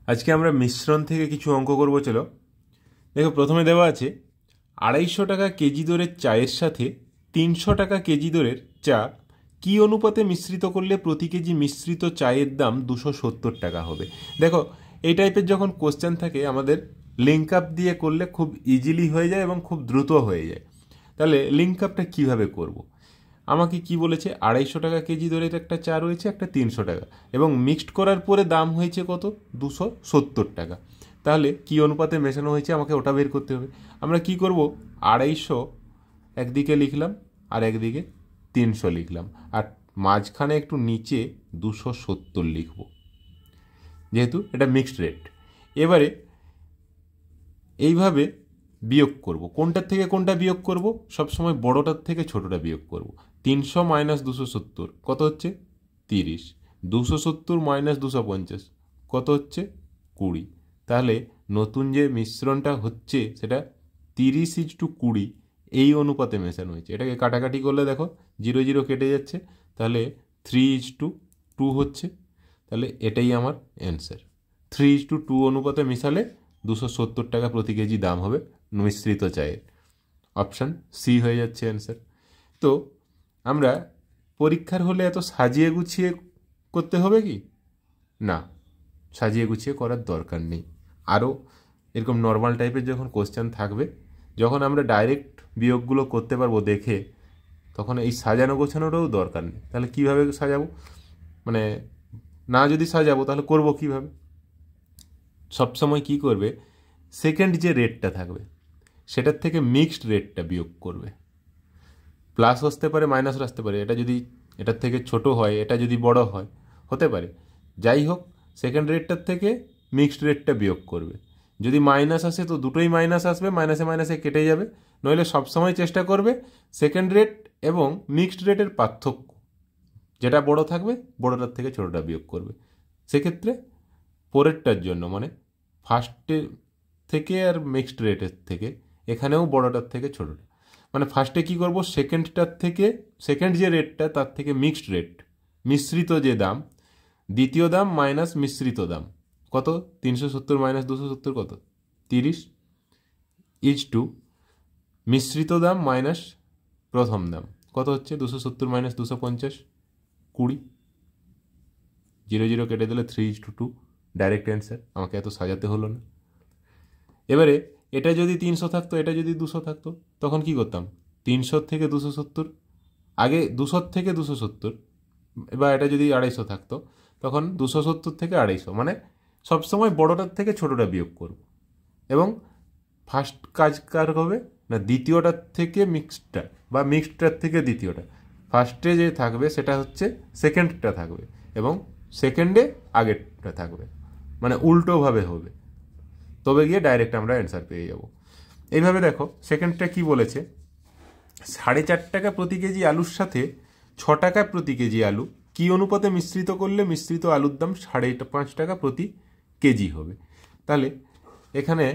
আজকে আমরা মিশ্রণ থেকে কিছু অঙ্ক করব। চলো দেখো, প্রথমে দেওয়া আছে 250 টাকা কেজি দরের চায়ের সাথে 300 টাকা কেজি দরের চা কি অনুপাতে মিশ্রিত করলে প্রতি কেজি মিশ্রিত চায়ের দাম 270 টাকা হবে। দেখো, এই টাইপের যখন কোশ্চেন থাকে আমাদের লিঙ্ক আপ দিয়ে করলে খুব ইজিলি হয়ে যায় এবং খুব দ্রুত হয়ে যায়। তাহলে লিঙ্ক আপটা কীভাবে করব? আমাকে কি বলেছে, 250 টাকা কেজি দরের একটা চা রয়েছে, একটা 300 টাকা, এবং মিক্সড করার পরে দাম হয়েছে কত, 270 টাকা। তাহলে কি অনুপাতে মেশানো হয়েছে আমাকে ওটা বের করতে হবে। আমরা কি করব, 250 একদিকে লিখলাম আর একদিকে 300 লিখলাম, আর মাঝখানে একটু নিচে 270 লিখব, যেহেতু এটা মিক্সড রেট। এবারে এইভাবে বিয়োগ করব, কোনটার থেকে কোনটা বিয়োগ করব, সবসময় বড়টার থেকে ছোটটা বিয়োগ করব। 300 মাইনাস 270 কত হচ্ছে 30, 270 মাইনাস 250 কত হচ্ছে 20। তাহলে নতুন যে মিশ্রণটা হচ্ছে সেটা 30:20 এই অনুপাতে মেশানো হয়েছে। এটাকে কাটাকাটি করলে দেখো 0 0 কেটে যাচ্ছে, তাহলে 3:2 হচ্ছে। তাহলে এটাই আমার অ্যান্সার। 3:2 অনুপাতে মিশালে 270 টাকা প্রতি কেজি দাম হবে মিশ্রিত চায়ের। অপশান সি হয়ে যাচ্ছে অ্যান্সার। তো আমরা পরীক্ষার হলে এত সাজিয়ে গুছিয়ে করতে হবে কি না, সাজিয়ে গুছিয়ে করার দরকার নেই। আরও এরকম নর্মাল টাইপের যখন কোশ্চেন থাকবে, যখন আমরা ডাইরেক্ট বিয়োগগুলো করতে পারবো দেখে, তখন এই সাজানো গোছানোটাও দরকার নেই। তাহলে কীভাবে সাজাবো, মানে না যদি সাজাবো তাহলে করব কীভাবে? সবসময় কি করবে, সেকেন্ড যে রেটটা থাকবে সেটার থেকে মিক্সড রেটটা বিয়োগ করবে। প্লাস আসতে পারে, মাইনাস আসতে পারে, এটা যদি এটার থেকে ছোট হয়, এটা যদি বড় হয়, হতে পারে। যাই হোক, সেকেন্ড রেটটার থেকে মিক্সড রেটটা বিয়োগ করবে। যদি মাইনাস আসে তো দুটোই মাইনাস আসবে, মাইনাসে মাইনাসে কেটে যাবে। নইলে সবসময় চেষ্টা করবে সেকেন্ড রেট এবং মিক্সড রেটের পার্থক্য যেটা বড় থাকবে বড়টার থেকে ছোটটা বিয়োগ করবে। সেক্ষেত্রে পরেরটার জন্য, মানে ফার্স্টের থেকে আর মিক্সড রেটের থেকে, এখানেও বড়টার থেকে ছোটটা, মানে ফার্স্টে কি করব, সেকেন্ডটার থেকে, সেকেন্ড যে রেটটা তার থেকে মিক্সড রেট, মিশ্রিত যে দাম, দ্বিতীয় দাম মাইনাস মিশ্রিত দাম কত, 370 মাইনাস 270 কত 30, ইজ মিশ্রিত দাম মাইনাস প্রথম দাম কত হচ্ছে 270 মাইনাস 250 20। 0 0 কেটে দিলে 3:2 ডাইরেক্ট অ্যান্সার। আমাকে এত সাজাতে হলো না। এবারে এটা যদি 300 থাকতো, এটা যদি 200 থাকতো, তখন কি করতাম, 300 থেকে 270, আগে 200 থেকে 270, বা এটা যদি 250 থাকতো তখন 270 থেকে 250, মানে সবসময় বড়টার থেকে ছোটটা বিয়োগ করব। এবং ফার্স্ট কাজ কার হবে না, দ্বিতীয়টার থেকে মিক্সডটা, বা মিক্সডটার থেকে দ্বিতীয়টা। ফার্স্টে যে থাকবে সেটা হচ্ছে সেকেন্ডটা থাকবে, এবং সেকেন্ডে আগেরটা থাকবে, মানে উল্টোভাবে হবে, তবে গিয়ে ডাইরেক্ট আমরা অ্যান্সার পেয়ে যাব। এইভাবে দেখো, সেকেন্ডটা কি বলেছে, 4.5 টাকা প্রতি কেজি আলুর সাথে 6 টাকা প্রতি কেজি আলু কি অনুপাতে মিশ্রিত করলে মিশ্রিত আলুর দাম 5.5 টাকা প্রতি কেজি হবে। তাহলে এখানে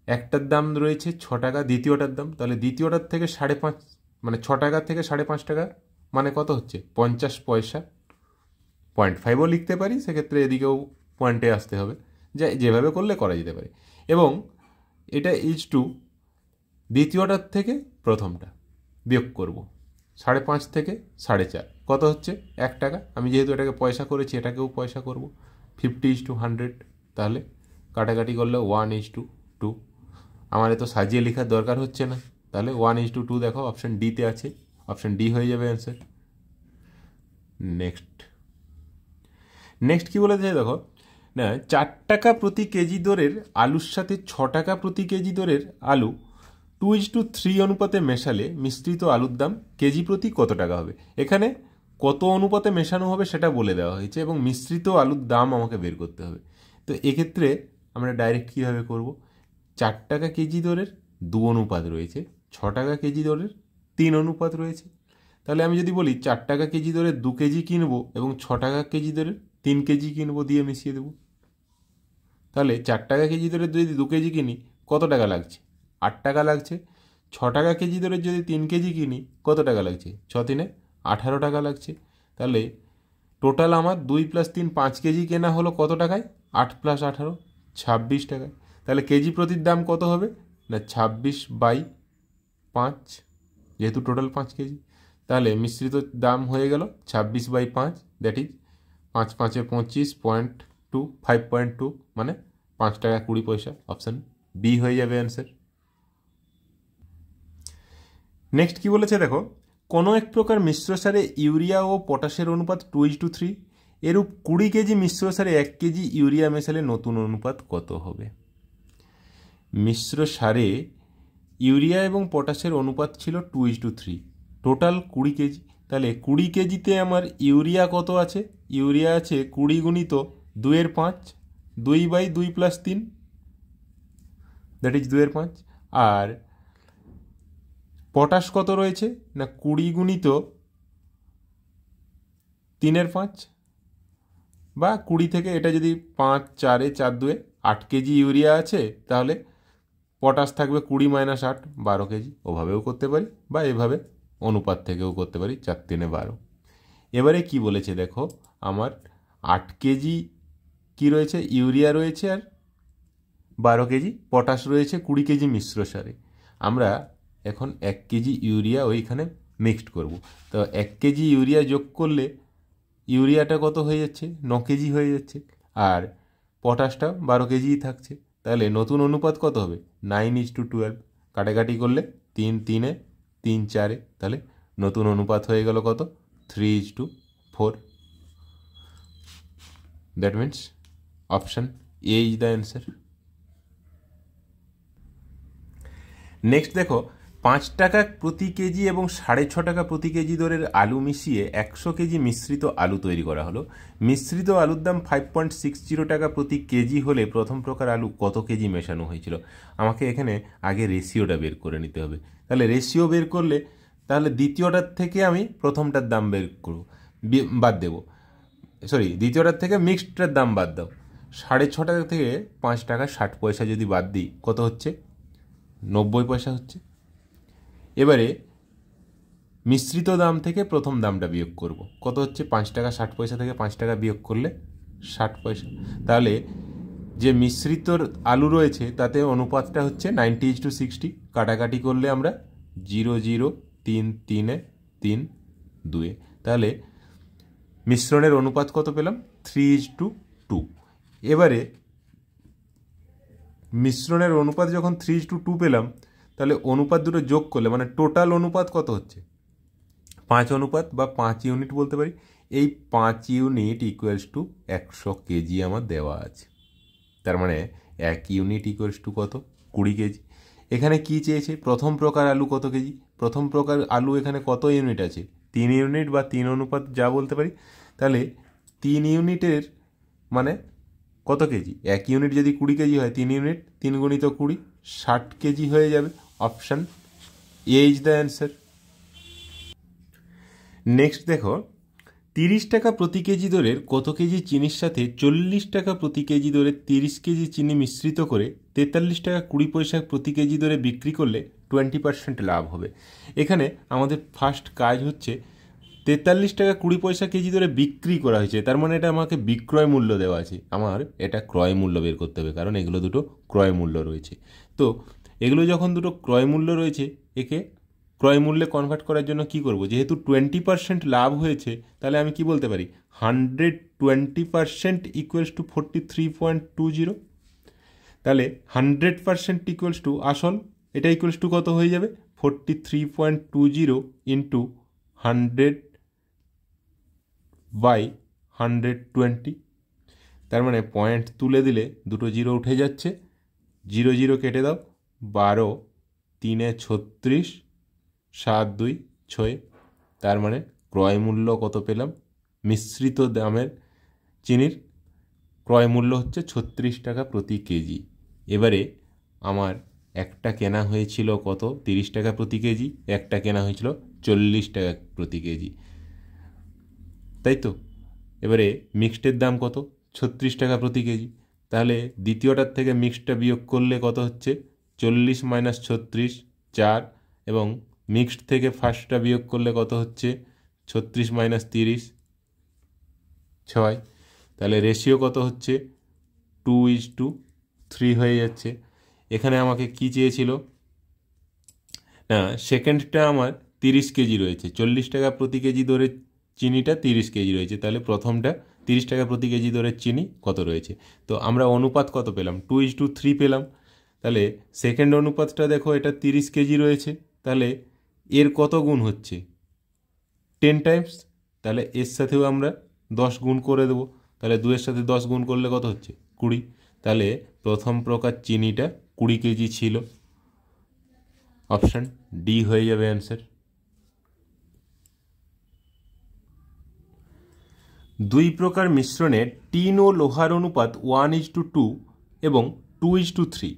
একটার দাম রয়েছে 6 টাকা, দ্বিতীয়টার দাম, তাহলে দ্বিতীয়টার থেকে 5.5, মানে 6 টাকা থেকে 5.5 টাকা, মানে কত হচ্ছে 50 পয়সা। 0.5ও লিখতে পারি, সেক্ষেত্রে এদিকেও পয়েন্টে আসতে হবে, যেভাবে করলে করা যেতে পারে। এবং এটা দ্বিতীয়টার থেকে প্রথমটা বিয়োগ করব, 5.5 থেকে 4.5 কত হচ্ছে 1 টাকা। আমি যেহেতু এটাকে পয়সা করেছি, এটাকেও পয়সা করব, 50:100। তাহলে কাটাকাটি করলে 1:2। আমার এত সাজিয়ে লেখার দরকার হচ্ছে না, তাহলে 1:2 দেখো অপশান ডিতে আছে, অপশান ডি হয়ে যাবে অ্যান্সার। নেক্সট কি বলেছে দেখো না, 4 টাকা প্রতি কেজি দরের আলুর সাথে 6 টাকা প্রতি কেজি দরের আলু 2:3 অনুপাতে মেশালে মিশ্রিত আলুর দাম কেজি প্রতি কত টাকা হবে। এখানে কত অনুপাতে মেশানো হবে সেটা বলে দেওয়া হয়েছে, এবং মিশ্রিত আলুর দাম আমাকে বের করতে হবে। তো এক্ষেত্রে আমরা ডাইরেক্ট কীভাবে করব, 4 টাকা কেজি দরের 2 অনুপাত রয়েছে, 6 টাকা কেজি দরের 3 অনুপাত রয়েছে। তাহলে আমি যদি বলি 4 টাকা কেজি দরের 2 কেজি কিনবো এবং 6 টাকা কেজি দরের 3 কেজি কিনবো, দিয়ে মিশিয়ে দেবো। তাহলে 4 টাকা কেজি দরের যদি 2 কেজি কিনি কত টাকা লাগছে, 8 টাকা লাগছে। 6 টাকা কেজি দরের যদি 3 কেজি কিনি কত টাকা লাগছে, 6 3 18 টাকা লাগছে। তাহলে টোটাল আমার 2 + 3 5 কেজি কেনা হলো কত টাকায়? 8 + 18 26 টাকায়। তাহলে কেজি প্রতির দাম কত হবে? না 26/5, যেহেতু টোটাল 5 কেজি। তাহলে মিশ্রিত দাম হয়ে গেল 26/5, দ্যাট ইজ 5 × 5 = 25.2, 5.2, মানে 5 টাকা 20 পয়সা। অপশান বি হয়ে যাবে অ্যান্সার। নেক্সট কি বলেছে দেখো, কোনো এক প্রকার মিশ্র সারে ইউরিয়া ও পটাশের অনুপাত 2:3, এরূপ 20 কেজি মিশ্র সারে 1 কেজি ইউরিয়া মেশালে নতুন অনুপাত কত হবে? মিশ্র সারে ইউরিয়া এবং পটাশের অনুপাত ছিল 2:3, টোটাল 20 কেজি। তাহলে 20 কেজিতে আমার ইউরিয়া কত আছে? ইউরিয়া আছে 20 × 2/5, 2/2 + 3, দ্যাট ইজ 2/5। আর পটাশ কত রয়েছে? না 20 × 3/5, বা 20 থেকে এটা যদি 5 4 4 2 8 কেজি ইউরিয়া আছে, তাহলে পটাশ থাকবে 20 - 8 12 কেজি। ওভাবেও করতে পারি, বা এভাবে অনুপাত থেকেও করতে পারি, 4 3 12। এবারে কি বলেছে দেখো, আমার 8 কেজি কি রয়েছে? ইউরিয়া রয়েছে, আর 12 কেজি পটাশ রয়েছে 20 কেজি মিশ্র সারে। আমরা এখন 1 কেজি ইউরিয়া ওইখানে মিক্সড করব। তো 1 কেজি ইউরিয়া যোগ করলে ইউরিয়াটা কত হয়ে যাচ্ছে? 9 কেজি হয়ে যাচ্ছে, আর পটাশটা 12 কেজিই থাকছে। তাহলে নতুন অনুপাত কত হবে? 9:12। কাটাকাটি করলে 3 3 3 4, তাহলে নতুন অনুপাত হয়ে গেল কত? 3:4। That means option A is the answer. Next দেখো, 5 টাকা প্রতি কেজি এবং 6.5 টাকা প্রতি কেজি দরের আলু মিশিয়ে 100 কেজি মিশ্রিত আলু তৈরি করা হলো। মিশ্রিত আলুর দাম 5.60 টাকা প্রতি কেজি হলে প্রথম প্রকার আলু কত কেজি মেশানো হয়েছিল? আমাকে এখানে আগে রেশিওটা বের করে নিতে হবে। তাহলে রেশিও বের করলে, তাহলে দ্বিতীয়টার থেকে আমি প্রথমটার দাম বের করব, বাদ দেবো। দ্বিতীয়টার থেকে মিক্সডটার দাম বাদ দাও। 6.5 টাকা থেকে 5 টাকা 60 পয়সা যদি বাদ দিই, কত হচ্ছে? 90 পয়সা হচ্ছে। এবারে মিশ্রিত দাম থেকে প্রথম দামটা বিয়োগ করব, কত হচ্ছে? 5 টাকা 60 পয়সা থেকে 5 টাকা বিয়োগ করলে 60 পয়সা। তাহলে যে মিশ্রিত আলু রয়েছে তাতে অনুপাতটা হচ্ছে 90:60। কাটাকাটি করলে আমরা 0 0 3 3 3 2। তাহলে মিশ্রণের অনুপাত কত পেলাম? 3:2। এবারে মিশ্রণের অনুপাত যখন 3:2 পেলাম, তাহলে অনুপাত দুটো যোগ করলে মানে টোটাল অনুপাত কত হচ্ছে? 5 অনুপাত, বা 5 ইউনিট বলতে পারি। এই 5 ইউনিট = 100 কেজি আমার দেওয়া আছে। তার মানে 1 ইউনিট = কত? 20 কেজি। এখানে কি চেয়েছে? প্রথম প্রকার আলু কত কেজি? প্রথম প্রকার আলু এখানে কত ইউনিট আছে? 3 ইউনিট, বা 3 অনুপাত যা বলতে পারি। তাহলে 3 ইউনিটের মানে কত কেজি? 1 ইউনিট যদি 20 কেজি হয়, 3 ইউনিট 3 × 20 60 কেজি হয়ে যাবে। Option A is the answer. Next দেখো, 30 টাকা প্রতি কেজি দরের কত কেজি চিনির সাথে 40 টাকা প্রতি কেজি দরে 30 কেজি চিনি মিশ্রিত করে 43 টাকা 20 পয়সা প্রতি কেজি দরে বিক্রি করলে 20% লাভ হবে। এখানে আমাদের ফার্স্ট কাজ হচ্ছে 43 টাকা 20 পয়সা কেজি দরে বিক্রি করা হয়েছে, তার মানে এটা আমাকে বিক্রয় মূল্য দেওয়া আছে। আমার এটা ক্রয় মূল্য বের করতে হবে, কারণ এগুলো দুটো ক্রয় মূল্য রয়েছে। তো এগুলো যখন দুটো ক্রয় মূল্য রয়েছে, একে ক্রয় মূল্যে কনভার্ট করার জন্য কি করব? যেহেতু 20% লাভ হয়েছে, তাহলে আমি কি বলতে পারি? 120% = 43.20। তাহলে 100% আসল, এটা কত হয়ে যাবে? 43.20 × 100/120। তার মানে পয়েন্ট তুলে দিলে দুটো জিরো উঠে যাচ্ছে, 0 0 কেটে দাও, 12 3 36 7 2 6। তার মানে ক্রয় মূল্য কত পেলাম? মিশ্রিত দামের চিনির ক্রয় মূল্য হচ্ছে 36 টাকা প্রতি কেজি। এবারে আমার একটা কেনা হয়েছিল কত? 30 টাকা প্রতি কেজি। একটা কেনা হয়েছিল 40 টাকা প্রতি কেজি, তাই তো? এবারে মিক্সডের দাম কত? 36 টাকা প্রতি কেজি। তাহলে দ্বিতীয়টার থেকে মিক্সডটা বিয়োগ করলে কত হচ্ছে? 40 - 36 4, এবং মিক্সড থেকে ফার্স্টটা বিয়োগ করলে কত হচ্ছে? 36 - 30, 6, তাহলে রেশিও কত হচ্ছে 2:3 হয়ে যাচ্ছে। এখানে আমাকে কি চেয়েছিল, না সেকেন্ডটা আমার 30 কেজি রয়েছে, 40 টাকা প্রতি কেজি দরে চিনিটা 30 কেজি রয়েছে, তাহলে প্রথমটা 30 টাকা প্রতি কেজি দরের চিনি কত রয়েছে। তো আমরা অনুপাত কত পেলাম, 2:3 পেলাম। তাহলে সেকেন্ড অনুপাতটা দেখো, এটা 30 কেজি রয়েছে, তাহলে এর কত গুণ হচ্ছে 10 টাইমস, তাহলে এর সাথেও আমরা 10 গুণ করে দেবো। তাহলে 2-এর সাথে 10 গুণ করলে কত হচ্ছে 20। তাহলে প্রথম প্রকার চিনিটা 20 কেজি ছিল। অপশান ডি হয়ে যাবে অ্যান্সার। 2 প্রকার মিশ্রণে টিন ও লোহার অনুপাত 1:2 এবং 2:3।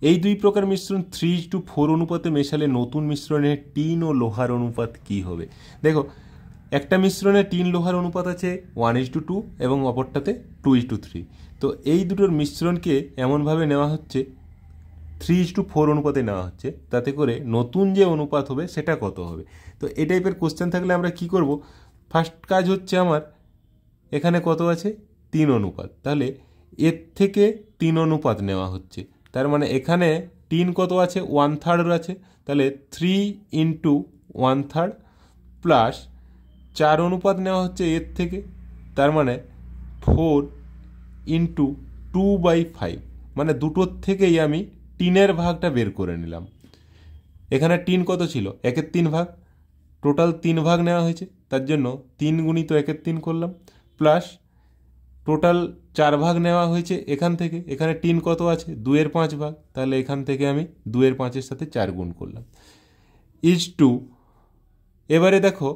এই 2 প্রকার মিশ্রণ 3:4 অনুপাতে মেশালে নতুন মিশ্রণে টিন ও লোহার অনুপাত কি হবে। দেখো, একটা মিশ্রণে টিন লোহার অনুপাত আছে 1:2 এবং অপরটাতে 2:3। তো এই দুটোর মিশ্রণকে এমনভাবে নেওয়া হচ্ছে 3:4 অনুপাতে নেওয়া হচ্ছে, তাতে করে নতুন যে অনুপাত হবে সেটা কত হবে। তো এই টাইপের কোশ্চেন থাকলে আমরা কি করব, ফার্স্ট কাজ হচ্ছে আমার এখানে কত আছে 3 অনুপাত, তাহলে এর থেকে 3 অনুপাত নেওয়া হচ্ছে। তার মানে এখানে টিন কত আছে 1/3 আছে, তাহলে 3 × 1/3 প্লাস 4 অনুপাত নেওয়া হচ্ছে এর থেকে, তার মানে 4 × 2/5, মানে দুটোর থেকেই আমি টিনের ভাগটা বের করে নিলাম। এখানে টিন কত ছিল 1/3 ভাগ, টোটাল 3 ভাগ নেওয়া হয়েছে, তার জন্য 3 × 1/3 করলাম, প্লাস টোটাল 4 ভাগ নেওয়া হয়েছে এখান থেকে, এখানে টিন কত আছে 2/5 ভাগ, তাহলে এখান থেকে আমি 2/5-এর সাথে 4 গুণ করলাম = 2। এবারে দেখো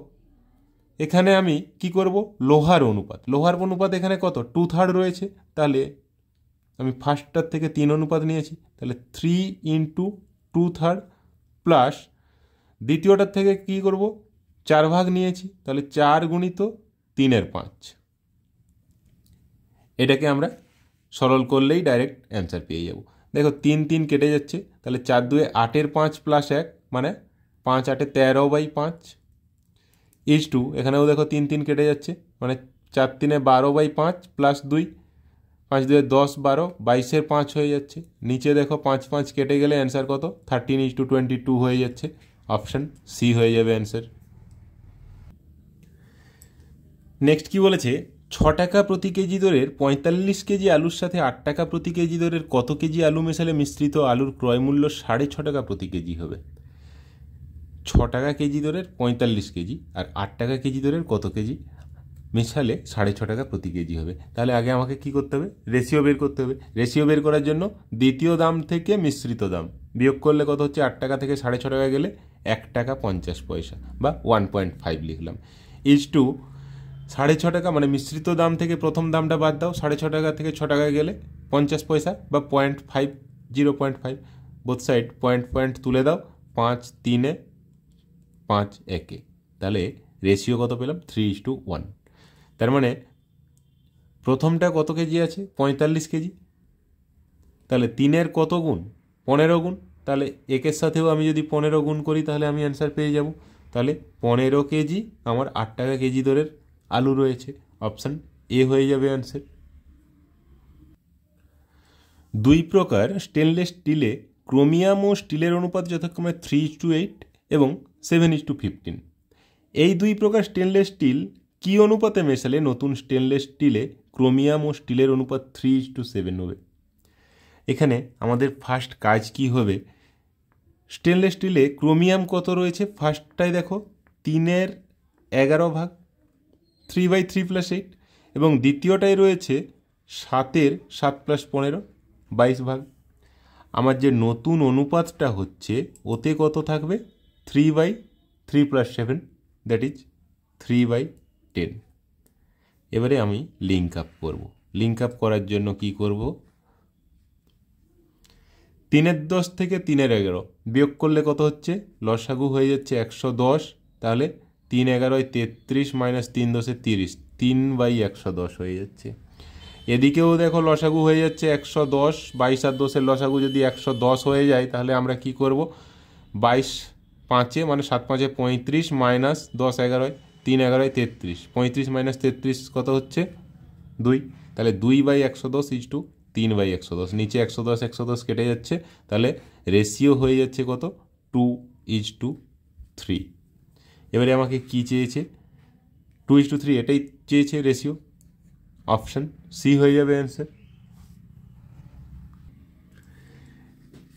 এখানে আমি কি করব, লোহার অনুপাত, লোহার অনুপাত এখানে কত 2/3 রয়েছে, তাহলে আমি ফার্স্টটার থেকে 3 অনুপাত নিয়েছি, তাহলে 3 × 2/3 প্লাস দ্বিতীয়টার থেকে কি করব 4 ভাগ নিয়েছি, তাহলে 4 × 3/5। এটাকে আমরা সরল করলেই ডাইরেক্ট অ্যান্সার পেয়ে যাব। দেখো 3 3 কেটে যাচ্ছে, তাহলে 4 2 8-এর 5 প্লাস 1 মানে 5 8 13/5 = এখানেও দেখো 3 3 কেটে যাচ্ছে, মানে 4 3 12/5 প্লাস 2 5 2 10 12 22-এর 5 হয়ে যাচ্ছে। নিচে দেখো 5 5 কেটে গেলে অ্যান্সার কত 13:22 হয়ে যাচ্ছে। অপশান সি হয়ে যাবে অ্যান্সার। নেক্সট কি বলেছে, 6 টাকা প্রতি কেজি দরের 45 কেজি আলুর সাথে 8 টাকা প্রতি কেজি দরের কত কেজি আলু মেশালে মিশ্রিত আলুর ক্রয় মূল্য 6.5 টাকা প্রতি কেজি হবে। 6 টাকা কেজি দরের 45 কেজি আর 8 টাকা কেজি দরের কত কেজি মেশালে 6.5 টাকা প্রতি কেজি হবে। তাহলে আগে আমাকে কি করতে হবে, রেশিও বের করতে হবে। রেশিও বের করার জন্য দ্বিতীয় দাম থেকে মিশ্রিত দাম বিয়োগ করলে কত হচ্ছে, 8 টাকা থেকে 6.5 টাকা গেলে 1 টাকা 50 পয়সা বা 1.5 লিখলাম = 6.5 টাকা, মানে মিশ্রিত দাম থেকে প্রথম দামটা বাদ দাও, 6.5 টাকা থেকে 6 টাকায় গেলে 50 পয়সা বা 0.5 0.5, বোথ সাইড পয়েন্ট তুলে দাও, 5 3 5 1, তাহলে রেশিও কত পেলাম 3:1। তার মানে প্রথমটা কত কেজি আছে 45 কেজি, তাহলে 3-এর কত গুণ 15 গুণ, তাহলে 1-এর সাথেও আমি যদি 15 গুণ করি তাহলে আমি অ্যান্সার পেয়ে যাব। তাহলে 15 কেজি আমার 8 টাকা কেজি দরের আলু রয়েছে। অপশান এ হয়ে যাবে অ্যান্সার। 2 প্রকার স্টেনলেস স্টিলে ক্রোমিয়াম ও স্টিলের অনুপাত যথাক্রমে 3:8 এবং 7:15। এই 2 প্রকার স্টেনলেস স্টিল কি অনুপাতে মেশালে নতুন স্টেনলেস স্টিলে ক্রোমিয়াম ও স্টিলের অনুপাত 3:7 হবে। এখানে আমাদের ফার্স্ট কাজ কি হবে, স্টেনলেস স্টিলে ক্রোমিয়াম কত রয়েছে, ফার্স্টটাই দেখো 3/11 ভাগ 3/3 + 8, এবং দ্বিতীয়টাই রয়েছে 7-এর 7 + 15 22 ভাগ। আমার যে নতুন অনুপাতটা হচ্ছে ওতে কত থাকবে 3/3 + 7, দ্যাট ইজ 3/10। এবারে আমি লিঙ্ক আপ করব। লিঙ্ক আপ করার জন্য কি করব, 3/10 থেকে 3/11 বিয়োগ করলে কত হচ্ছে, লসাগু হয়ে যাচ্ছে 110, তাহলে 3/11 33 - 3×10 30, 3/110 হয়ে যাচ্ছে। এদিকেও দেখো লসাগু হয়ে যাচ্ছে 110, 22 আর 10-এর লসাগু যদি 110 হয়ে যায় তাহলে আমরা কি করব, 22 5-এ মানে 7 5-এ 35 - 10 11, 3/11 33, 35 - 33 কত হচ্ছে 2, তাহলে 2/110 ইজ টু 3/110, নিচে 110 110 কেটে যাচ্ছে, তাহলে রেশিও হয়ে যাচ্ছে কত, 2:3। এবারে আমাকে কি চেয়েছে, 2:3, এটাই চেয়েছে রেশিও, অপশান সি হয়ে যাবে অ্যান্সার।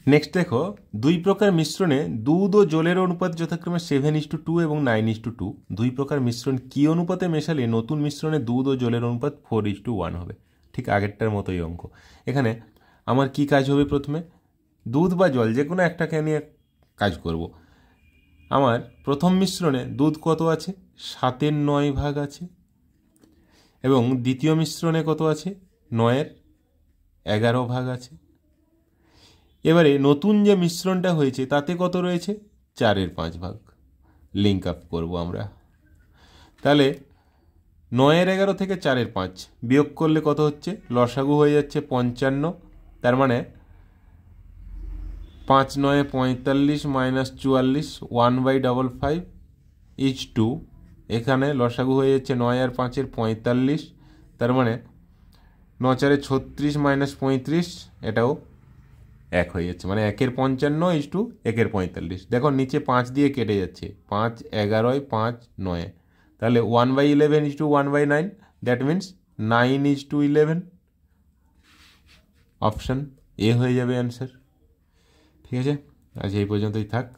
নেক্সট দেখো, দুই প্রকার মিশ্রণে দুধ ও জলের অনুপাত যথাক্রমে 7:2 এবং 9:2। দুই প্রকার মিশ্রণ কি অনুপাতে মেশালে নতুন মিশ্রণে দুধ ও জলের অনুপাত 4:1 হবে। ঠিক আগেরটার মতোই অঙ্ক। এখানে আমার কি কাজ হবে, প্রথমে দুধ বা জল যে কোনো একটাকে নিয়ে কাজ করব। আমার প্রথম মিশ্রণে দুধ কত আছে, 7/9 আছে, এবং দ্বিতীয় মিশ্রণে কত আছে, 9/11 আছে। এবারে নতুন যে মিশ্রণটা হয়েছে তাতে কত রয়েছে, 4/5। লিঙ্ক আপ করবো আমরা। তাহলে 9/11 থেকে 4/5 বিয়োগ করলে কত হচ্ছে, লসাগু হয়ে যাচ্ছে 55, তার মানে 5×9 = 45 - 44, 1/55 ইজ টু, এখানে লসাগু হয়ে যাচ্ছে 9 আর 5-এর 45, তার মানে 9×4 = 36 - 35, এটাও 1 হয়ে যাচ্ছে, মানে 1/55 ইজ টু 1/45। দেখো নিচে 5 দিয়ে কেটে যাচ্ছে, 5/11, 5/9, তাহলে 1/11 is to 1/9, that means 9:11। Option A হয়ে যাবে অ্যান্সার। ঠিক আছে, আজ এই পর্যন্তই থাক।